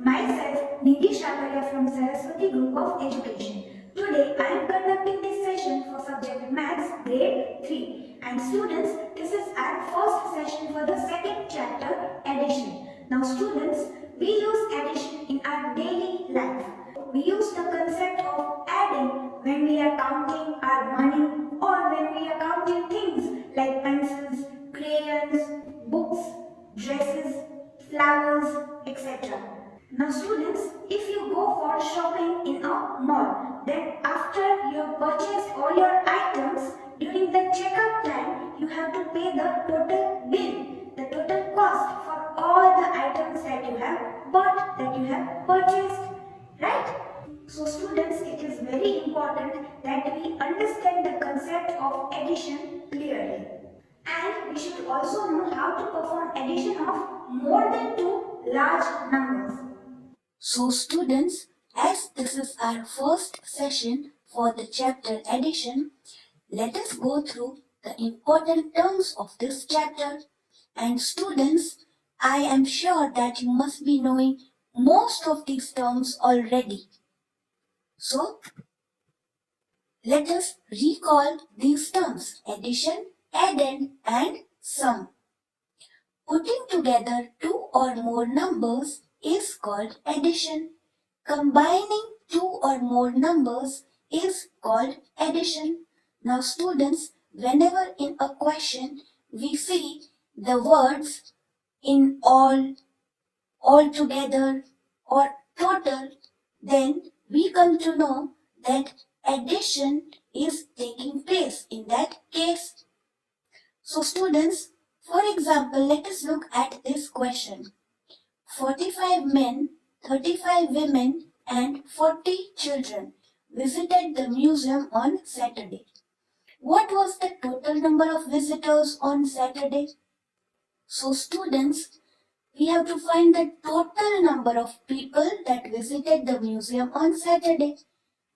Myself, Nidhi Shakarya from Saraswati Group of Education. Today, I am conducting this session for subject Maths, Grade 3. And students, this is our first session for the second chapter, Addition. Now students, we use addition in our daily life. We use the concept of adding when we are counting our money or when we are counting things like pencils, crayons, books, dresses, flowers, etc. Now students, if you go for shopping in a mall, then after you have purchased all your items, during the checkout time, you have to pay the total bill, the total cost for all the items that you have bought, that you have purchased, right? So students, it is very important that we understand the concept of addition clearly. And we should also know how to perform addition of more than two large numbers. So students, as this is our first session for the chapter addition, let us go through the important terms of this chapter. And students, I am sure that you must be knowing most of these terms already. So, let us recall these terms: addition, addend, and sum. Putting together two or more numbers is called addition. Combining two or more numbers is called addition. Now students, whenever in a question we see the words in all together, or total, then we come to know that addition is taking place in that case. So students, for example, let us look at this question. 45 men, 35 women and 40 children visited the museum on Saturday. What was the total number of visitors on Saturday? So students, we have to find the total number of people that visited the museum on Saturday.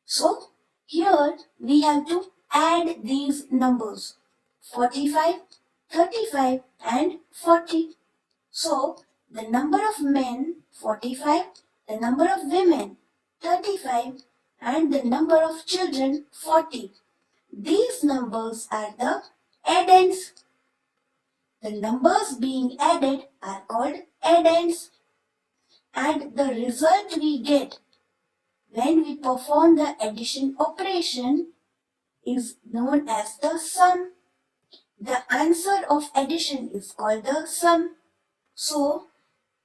So here we have to add these numbers: 45, 35 and 40. So the number of men 45, the number of women 35 and the number of children 40. These numbers are the addends. The numbers being added are called addends, and the result we get when we perform the addition operation is known as the sum. The answer of addition is called the sum. So,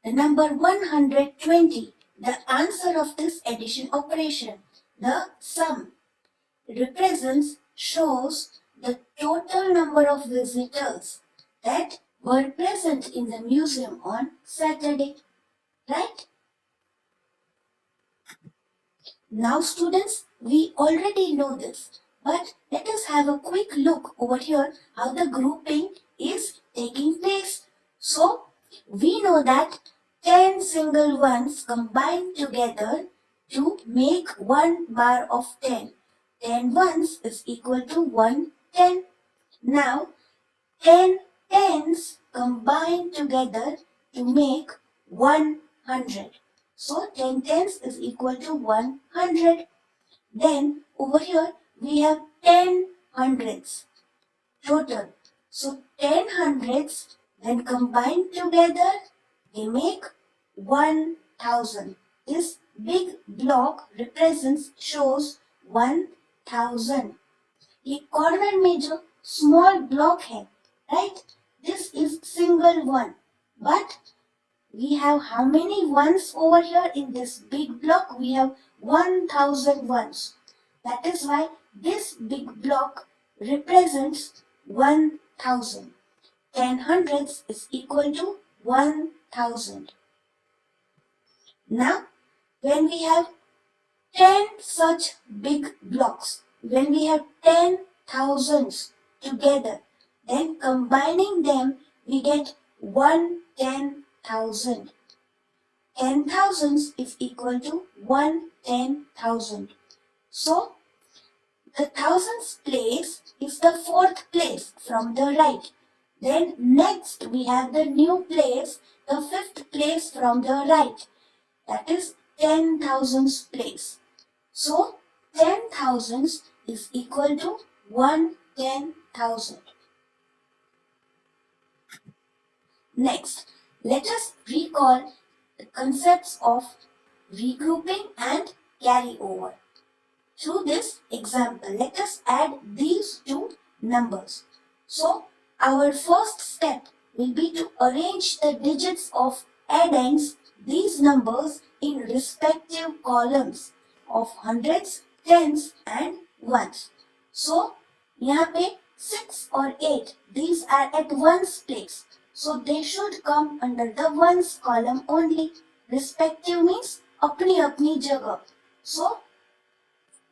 the number 120, the answer of this addition operation, the sum, shows the total number of visitors that were present in the museum on Saturday, right? Now students, we already know this, but let us have a quick look over here how the grouping is taking place. So, we know that 10 single ones combine together to make one bar of 10. 10 ones is equal to 1 10. Now, 10 tens combine together to make 100. So 10 tens is equal to 100. Then over here we have 10 hundreds total. So 10 hundreds when combined together they make 1000. This big block shows 1000. ये corner में जो small block है, right? This is single one, but we have how many ones over here in this big block? We have 1000 ones. That is why this big block represents 1000. 10 hundreds is equal to 1000. Now, when we have 10 such big blocks, when we have 10 thousands together, then combining them we get 1/10,000. 10 thousands is equal to 1/10,000. So, the thousands place is the fourth place from the right. Then next we have the new place, the fifth place from the right. that is 10,000s place. So 10,000s is equal to 1/10,000. Next, let us recall the concepts of regrouping and carryover. Through this example, let us add these two numbers. So, our first step will be to arrange the digits of addends, these numbers, in respective columns of hundreds, tens and ones. So, यहाँ पे 6 or 8, these are at ones place. So, they should come under the ones column only. Respective means अपनी अपनी जगह. So,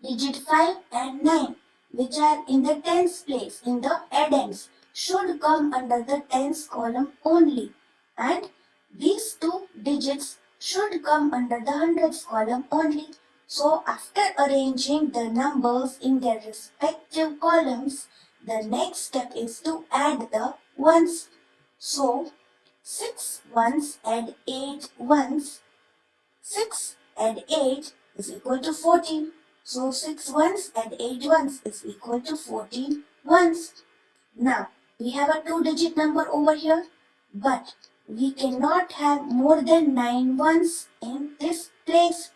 digit 5 and 9, which are in the tens place in the addends, should come under the tens column only, and these two digits should come under the hundreds column only. So after arranging the numbers in their respective columns, the next step is to add the ones. So 6 ones and 8 ones. 6 and 8 is equal to 14. So 6 ones and 8 ones is equal to 14 ones. Now we have a 2-digit number over here, but we cannot have more than 9 ones in this place.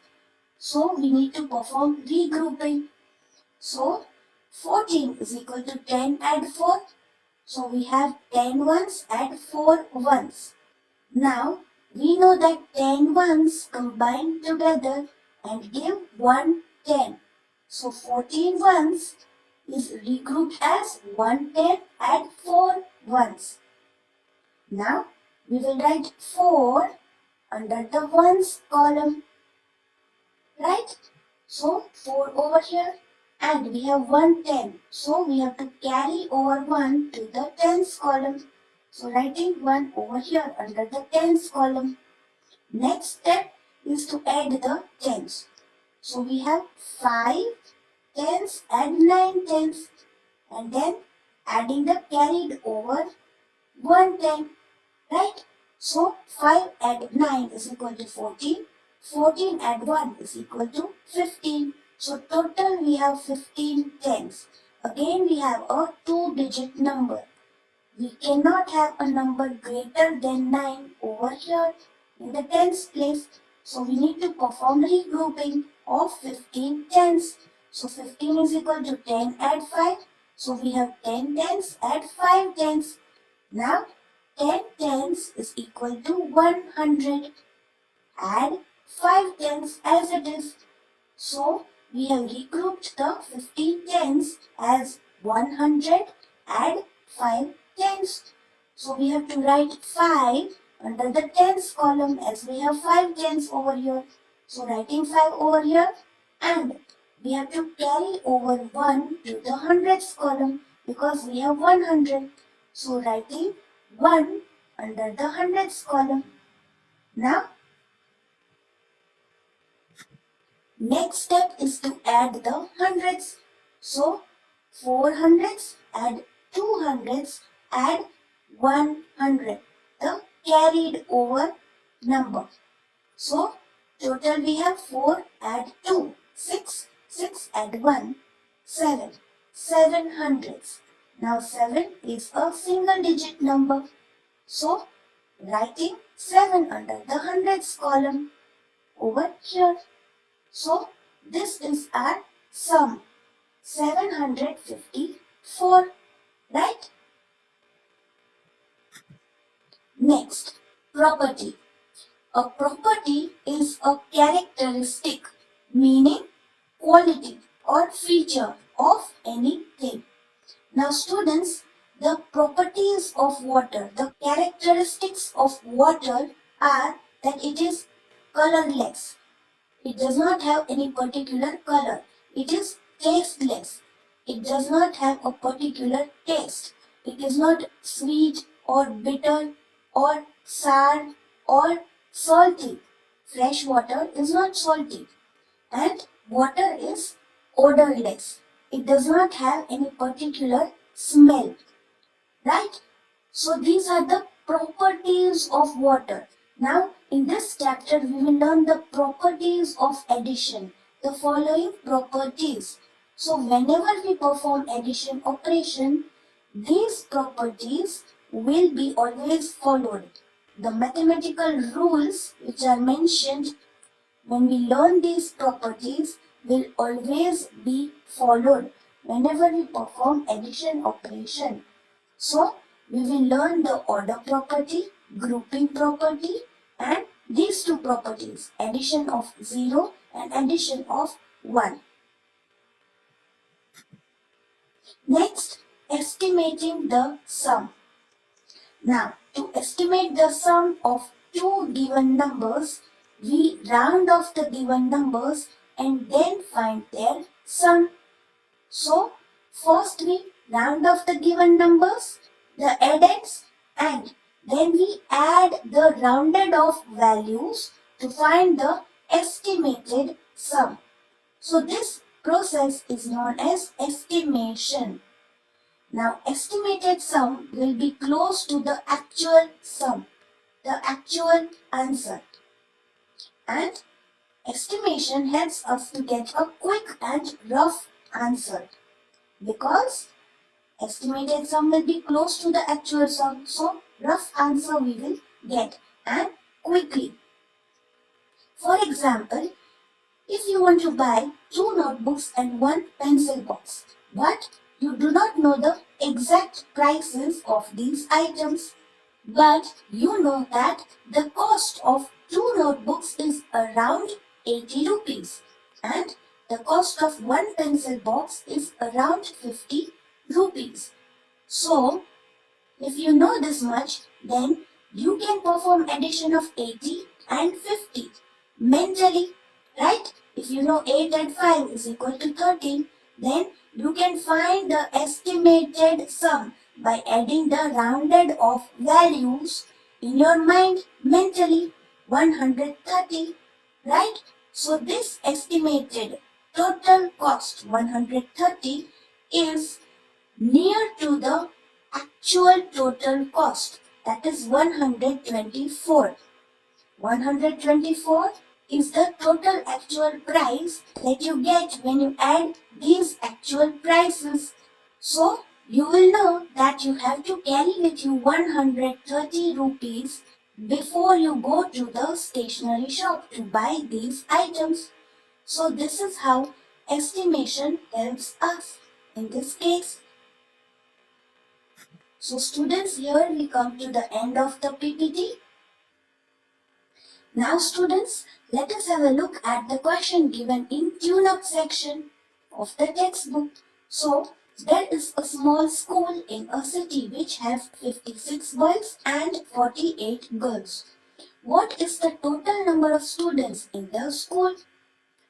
So we need to perform regrouping. So 14 is equal to 10 and 4. So we have 10 ones and 4 ones. Now we know that 10 ones combine together and give 1/10. So 14 ones is regrouped as 1/10 and 4 ones. Now we will write 4 under the ones column. Right? So 4 over here, and we have 1/10. So we have to carry over 1 to the tens column. So writing 1 over here under the tens column. Next step is to add the tens. So we have 5 tens and 9 tens, and then adding the carried over 1/10. Right? So 5 and 9 is equal to 14. 14 and 1 is equal to 15. So total we have 15 tens. Again we have a 2-digit number. We cannot have a number greater than 9 over here in the tens place. So we need to perform regrouping of 15 tens. So 15 is equal to 10 add 5. So we have 10 tens add 5 tens. Now 10 tens is equal to 100. Add 5 tens as it is. So we have regrouped the 15 tens as 100 add 5 tens. So we have to write 5 under the tens column as we have 5 tens over here. So writing 5 over here, and we have to carry over 1 to the hundreds column because we have 100. So writing 1 under the hundreds column. Now next step is to add the hundreds. So 4 hundreds add 2 hundreds add 100, the carried over number. So total we have 4 add 2, 6, 6 add 1, 7, 7 hundreds. Now 7 is a single digit number. So writing 7 under the hundreds column over here. So this is our sum, 754, right? Next, property. A property is a characteristic, meaning quality or feature of anything. Now students, the properties of water, the characteristics of water are that it is colorless. It does not have any particular color. It is tasteless. It does not have a particular taste. It is not sweet or bitter or sour or salty. Fresh water is not salty. And water is odorless. It does not have any particular smell. Right? So these are the properties of water. Now, in this chapter, we will learn the properties of addition, the following properties. So, whenever we perform addition operation, these properties will be always followed. The mathematical rules which are mentioned when we learn these properties will always be followed whenever we perform addition operation. So, we will learn the order property, grouping property, and these two properties, addition of 0 and addition of 1. Next, estimating the sum. Now, to estimate the sum of two given numbers, we round off the given numbers and then find their sum. So, first we round off the given numbers, the addends, and then we add the rounded off values to find the estimated sum. So, this process is known as estimation. Now, estimated sum will be close to the actual sum, the actual answer. And estimation helps us to get a quick and rough answer because estimated sum will be close to the actual sum, so rough answer we will get and quickly. For example, if you want to buy 2 notebooks and 1 pencil box, but you do not know the exact prices of these items, but you know that the cost of 2 notebooks is around 80 rupees and the cost of 1 pencil box is around 50 rupees. So, if you know this much, then you can perform addition of 80 and 50 mentally, right? If you know 8 and 5 is equal to 13, then you can find the estimated sum by adding the rounded off values in your mind mentally, 130, right? So this estimated total cost 130 is near to the actual total cost, that is 124. 124 is the total actual price that you get when you add these actual prices. So, you will know that you have to carry with you 130 rupees before you go to the stationery shop to buy these items. So, this is how estimation helps us in this case. So, students, here we come to the end of the PPT. Now students, let us have a look at the question given in tune-up section of the textbook. So, there is a small school in a city which has 56 boys and 48 girls. What is the total number of students in the school?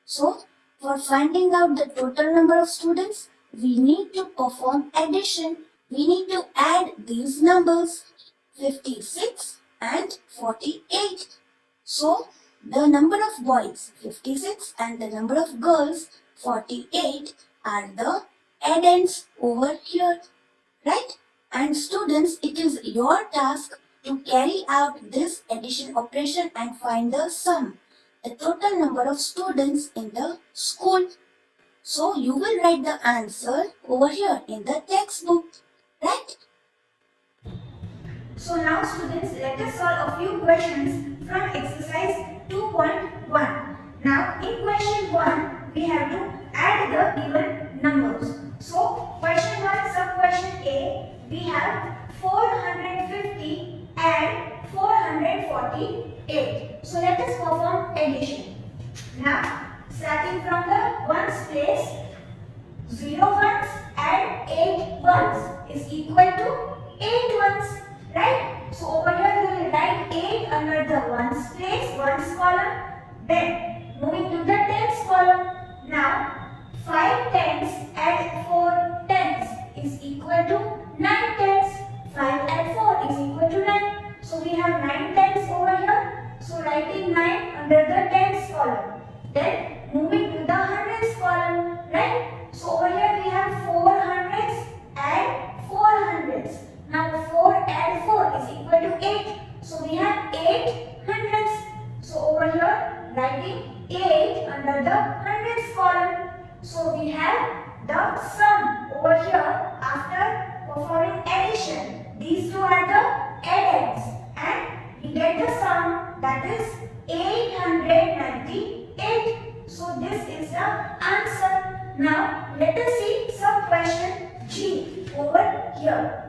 So, for finding out the total number of students, we need to perform addition. We need to add these numbers, 56 and 48. So, the number of boys 56 and the number of girls 48 are the addends over here, right? And students, it is your task to carry out this addition operation and find the sum, the total number of students in the school. So, you will write the answer over here in the textbook, right? So now students, let us solve a few questions from exercise 2.1. Now in question 1, we have to add the given numbers. So question 1, sub question A, we have 450 and 448. So let us perform addition. Now starting from the ones place, 0 ones and 8 ones is equal to 8 ones, right? So over here we will write 8 under the ones place, ones column. Then moving to the tens column. Now 5 tens and 4 tens is equal to 9 tens. 5 and 4 is equal to 9. So we have 9 tens over here. So writing 9 under the tens column. Then moving to the hundreds column, right? So over here we have 4 hundreds and 4 hundreds. Now 4 and 4 is equal to 8. So we have 8 hundreds. writing 8 under the hundreds column. So we have the sum over here after performing addition. These two are the addends and we get the sum, that is 898. So this is the answer. Now let us see some question G over here.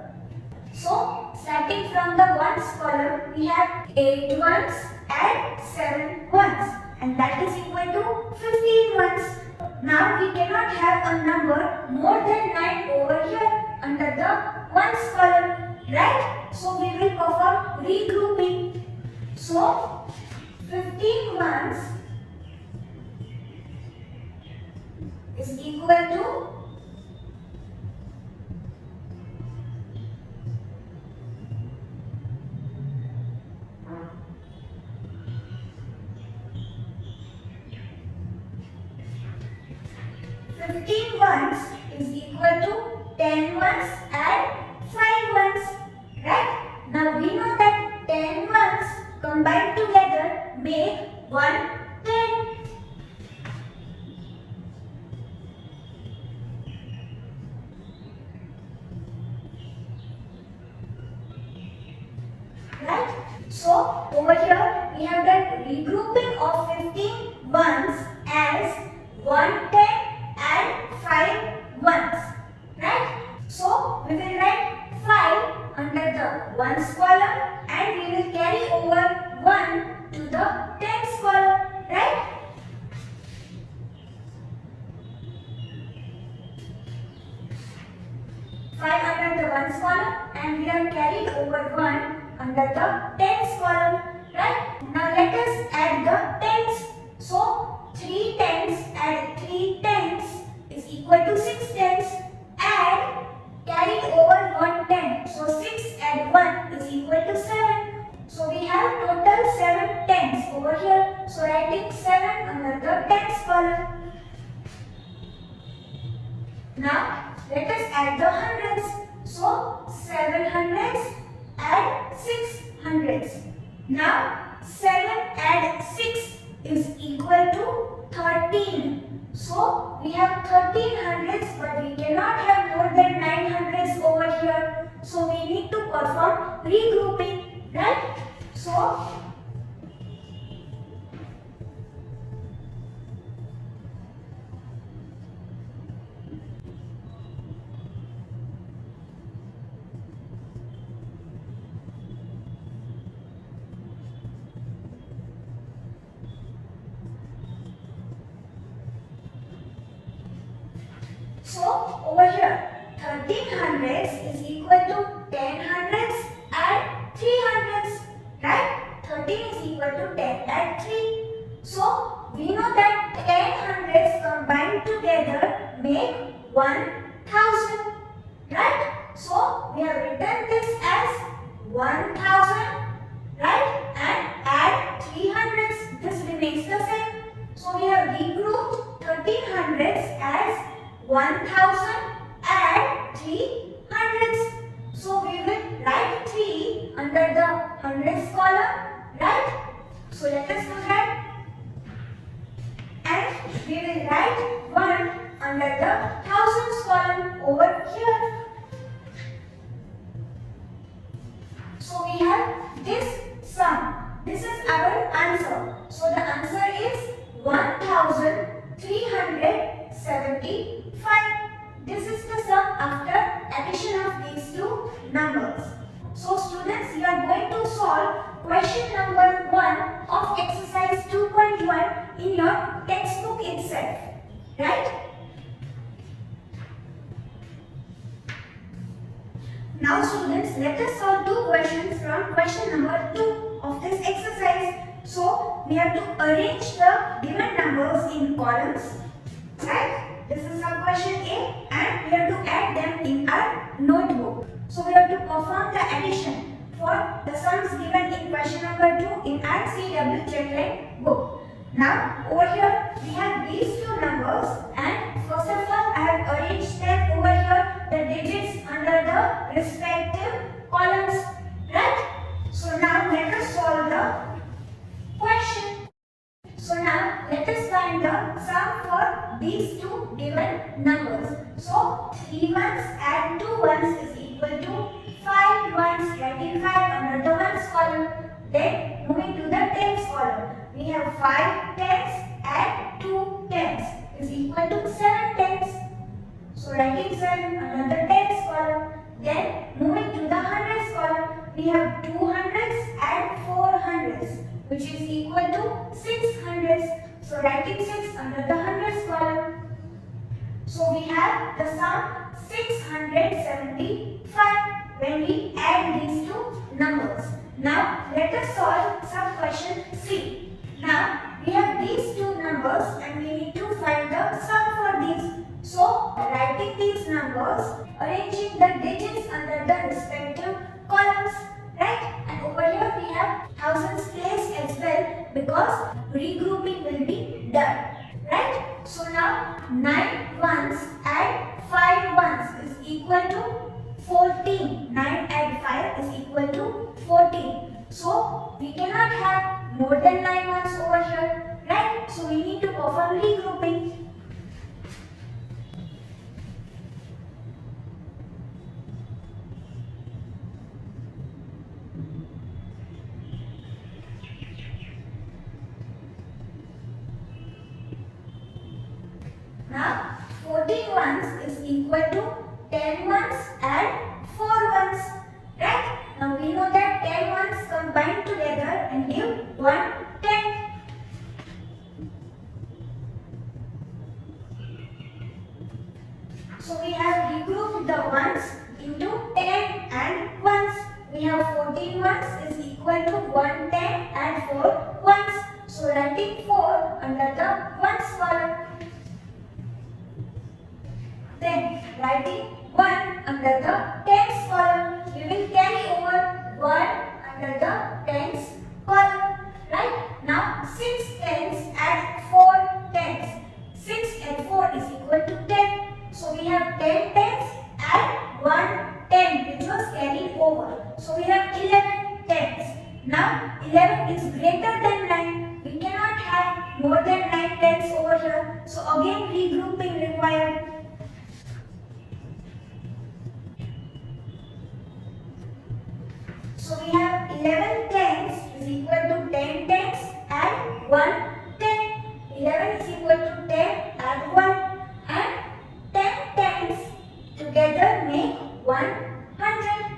So starting from the ones column, we have 8 ones and 7 ones, and that is equal to 15 ones. Now we cannot have a number more than 9 over here under the ones column, right? So we will perform regrouping. So 15 ones is equal to 15 ones is equal to 10 ones and 5 ones, right? Now we know that 10 ones combined together make 110. Right? So over here we have done regrouping of 15 ones as 110 and 5 ones, right? So we will write 5 under the ones column and we will carry over 1 to the tens column, right? Five under the ones column and we have carried over 1 under the tens column, right? Now let us add the tens. So 3 tens and 3 tens is equal to 6 tens and carried over 1 10. So 6 and 1 is equal to 7. So we have total 7 tens over here. So writing 7 under the tens column. Now let us add the hundreds. So 7 hundreds and 6 hundreds. Now 7 and 6 is equal to 13. So we have 13 hundreds, but we cannot have more than 9 hundreds over here. So we need to perform regrouping, right? So over here 13 hundreds is equal to 10 hundreds and 3 hundreds, right? 13 is equal to 10 and 3. So we know that 10 hundreds combined together make 1000, right? So we have written this as 1000, right? And add 3 hundreds. This remains the same. So we have regrouped 13 hundreds as 1000 and 3 hundreds. So we will write 3 under the hundreds column, right? So let us do that. And we will write 1 under the thousands column over here. So we have this sum. This is our answer. So the answer is 1375. This is the sum after addition of these two numbers. So students, you are going to solve question number 1 of exercise 2.1 in your textbook itself, right? Now students, let us solve two questions from question number 2 of this exercise. So we have to arrange the given numbers in columns, right? This is our question A and we have to add them in our notebook. So we have to perform the addition for the sums given in question number 2 in our CW checkline book. Now over here we have these two numbers and first of all I have arranged them over here, the digits under the respective columns, right? So now let us solve the question. So now these two given numbers. So 3 ones and 2 ones is equal to 5 ones, writing 5 under the ones column. Then moving to the tens column, we have 5 tens and 2 tens is equal to 7 tens. So writing 7 under the tens column. Then moving to the hundreds column, we have 2 hundreds and 4 hundreds, which is equal to 6 hundreds. So writing 6 under the hundreds column. So we have the sum 675 when we add these two numbers. Now let us solve some question C. Now we have these two numbers and we need to find the sum for these. So writing these numbers, arranging the digits under the respective columns, right? And over here we have thousands place as well because regrouping will be done, right? So now 9 ones and 5 ones is equal to 14. 9 and 5 is equal to 14. So we cannot have more than 9 ones over here, right? So we need to perform regrouping. Now 14 ones is equal to 10 ones and 4 ones, right? Now we know that 10 ones combine together and give 1 10. So we have regrouped the ones into 10 and ones. We have 14 ones is equal to 1 10 and 4 ones. So writing 4 under the ones column. Then writing 1 under the tens column, we will carry over 1 under the tens column, right? Now 6 tens and 4 tens. 6 and 4 is equal to 10. So we have 10 tens and 1 10 which was carried over. So we have 11 tens. Now 11 is greater than 9. We cannot have more than 9 tens over here. So again regrouping required. So we have 11 tens is equal to 10 tens and 1 10. 11 is equal to 10 and 1 and 10 tens together make 100,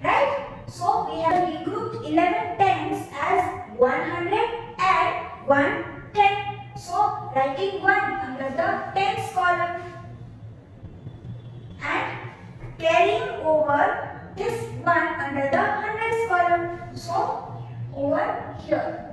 right? So we have regrouped 11 tens as 100 and 1 10. So writing 1 under the tens column and carrying over this 1 under the hundreds column. So over here.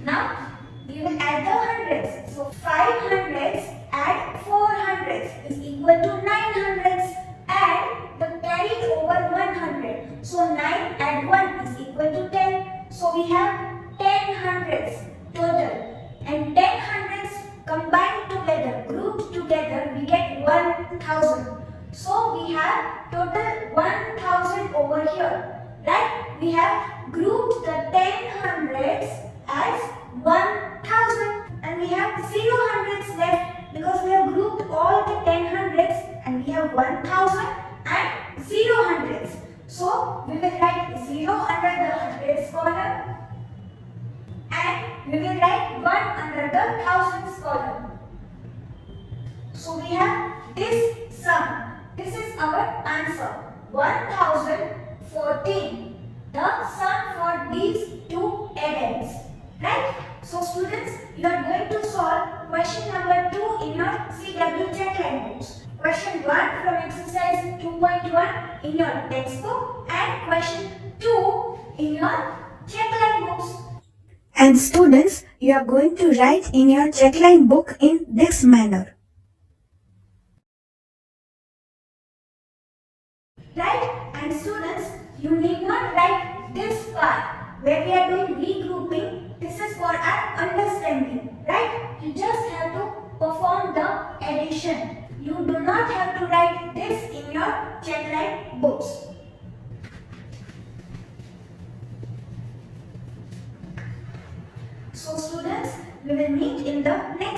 Now we will add the hundreds. So 5 hundreds and 4 hundreds is equal to 9 hundreds and the carried over 100. So 9 and 1 is equal to 10. So we have 10 hundreds total and 10 hundreds combined together, grouped together, we get 1000. So we have total 1000 over here, right? We have grouped the 10 hundreds as 1000 and we have 0 hundreds left because we have grouped all the 10 hundreds and we have 1000 and 0 hundreds. So we will write 0 under the hundreds column and we will write 1 under the thousands column. So we have this sum. This is our answer, 1014, the sum for these two addends, right? So students, you are going to solve question number 2 in your CW checkline books. Question 1 from exercise 2.1 in your textbook and question 2 in your checkline books. And students, you are going to write in your checkline book in this manner. Right? And students, you need not write this part where we are doing regrouping. This is for our understanding, right? You just have to perform the addition. You do not have to write this in your checkline books. So students, we will meet in the next